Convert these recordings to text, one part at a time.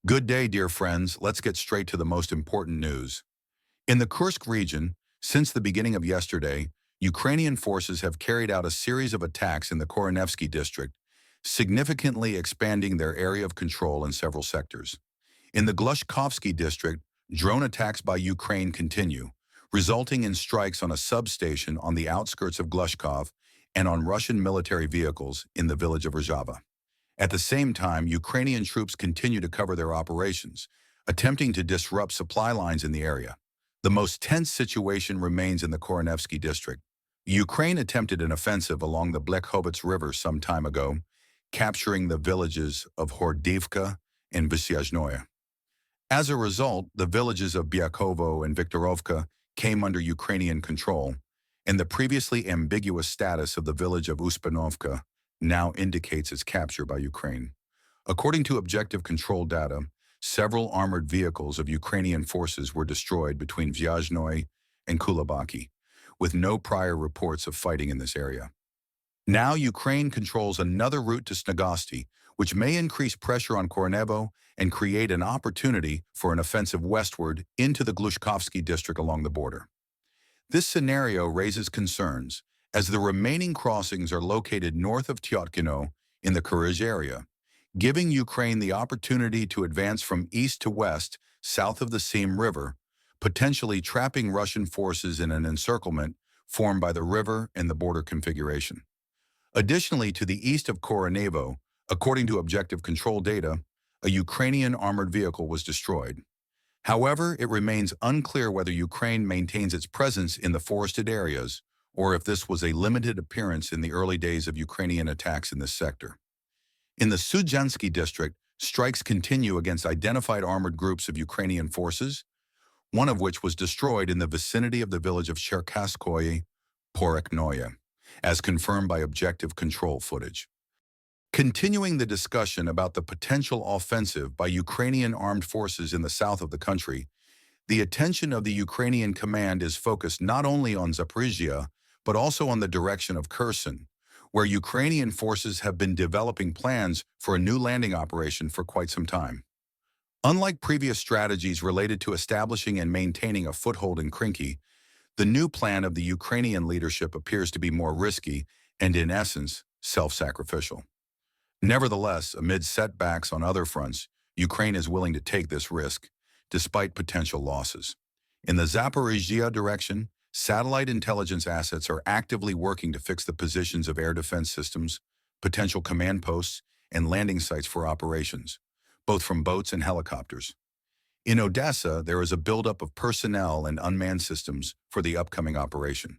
Good day, dear friends. Let's get straight to the most important news. In the Kursk region, since the beginning of yesterday, Ukrainian forces have carried out a series of attacks in the Koronevsky district, significantly expanding their area of control in several sectors. In the Glushkovsky district, drone attacks by Ukraine continue, resulting in strikes on a substation on the outskirts of Glushkov and on Russian military vehicles in the village of Rzhava. At the same time, Ukrainian troops continue to cover their operations, attempting to disrupt supply lines in the area. The most tense situation remains in the Koronevsky district. Ukraine attempted an offensive along the Blekhovets River some time ago, capturing the villages of Hordivka and Vysyazhnoye. As a result, the villages of Byakovo and Viktorovka came under Ukrainian control, and the previously ambiguous status of the village of Uspanovka now indicates its capture by Ukraine. According to objective control data, several armored vehicles of Ukrainian forces were destroyed between Vyazhnoye and Kulabaki, with no prior reports of fighting in this area. Now Ukraine controls another route to Snagosty, which may increase pressure on Koronevo and create an opportunity for an offensive westward into the Glushkovsky district along the border. This scenario raises concerns, as the remaining crossings are located north of Tyotkino in the Kursk area, giving Ukraine the opportunity to advance from east to west south of the Sym River, potentially trapping Russian forces in an encirclement formed by the river and the border configuration. Additionally, to the east of Koronevo, according to objective control data, a Ukrainian armored vehicle was destroyed. However, it remains unclear whether Ukraine maintains its presence in the forested areas or if this was a limited appearance in the early days of Ukrainian attacks in this sector. In the Sudzhansky district, strikes continue against identified armored groups of Ukrainian forces, one of which was destroyed in the vicinity of the village of Cherkaskoye Poreknoye, as confirmed by objective control footage. Continuing the discussion about the potential offensive by Ukrainian armed forces in the south of the country, the attention of the Ukrainian command is focused not only on Zaporizhia, but also on the direction of Kherson, where Ukrainian forces have been developing plans for a new landing operation for quite some time. Unlike previous strategies related to establishing and maintaining a foothold in Krinky, the new plan of the Ukrainian leadership appears to be more risky and, in essence, self-sacrificial. Nevertheless, amid setbacks on other fronts, Ukraine is willing to take this risk, despite potential losses. In the Zaporizhia direction, satellite intelligence assets are actively working to fix the positions of air defense systems, potential command posts, and landing sites for operations, both from boats and helicopters. In Odessa, there is a buildup of personnel and unmanned systems for the upcoming operation.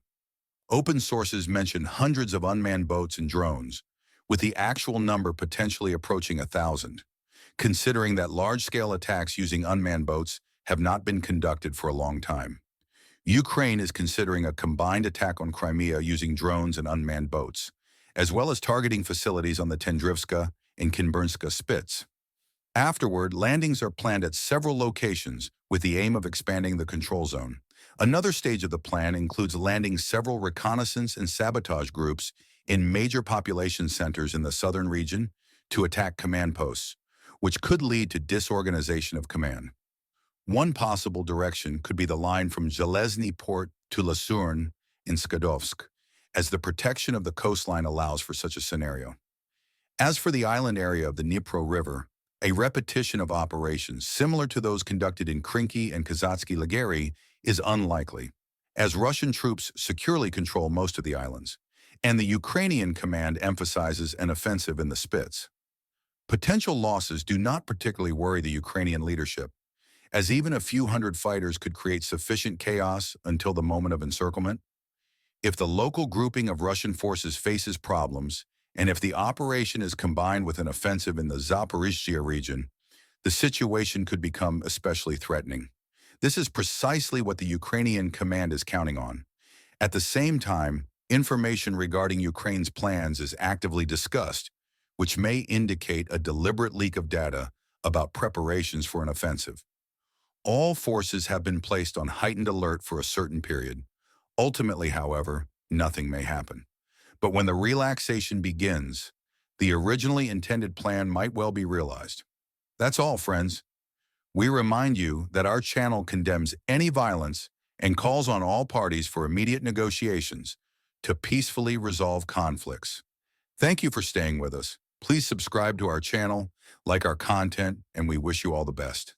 Open sources mention hundreds of unmanned boats and drones, with the actual number potentially approaching 1,000, considering that large-scale attacks using unmanned boats have not been conducted for a long time. Ukraine is considering a combined attack on Crimea using drones and unmanned boats, as well as targeting facilities on the Tendrivska and Kinburnska Spits. Afterward, landings are planned at several locations with the aim of expanding the control zone. Another stage of the plan includes landing several reconnaissance and sabotage groups in major population centers in the southern region to attack command posts, which could lead to disorganization of command. One possible direction could be the line from Zhelezny Port to Lasurn in Skadovsk, as the protection of the coastline allows for such a scenario. As for the island area of the Dnipro River, a repetition of operations similar to those conducted in Krinky and Kazatsky Lageri is unlikely, as Russian troops securely control most of the islands, and the Ukrainian command emphasizes an offensive in the Spits. Potential losses do not particularly worry the Ukrainian leadership, as even a few hundred fighters could create sufficient chaos until the moment of encirclement. If the local grouping of Russian forces faces problems, and if the operation is combined with an offensive in the Zaporizhzhia region, the situation could become especially threatening. This is precisely what the Ukrainian command is counting on. At the same time, information regarding Ukraine's plans is actively discussed, which may indicate a deliberate leak of data about preparations for an offensive. All forces have been placed on heightened alert for a certain period. Ultimately, however, nothing may happen. But when the relaxation begins, the originally intended plan might well be realized. That's all, friends. We remind you that our channel condemns any violence and calls on all parties for immediate negotiations to peacefully resolve conflicts. Thank you for staying with us. Please subscribe to our channel, like our content, and we wish you all the best.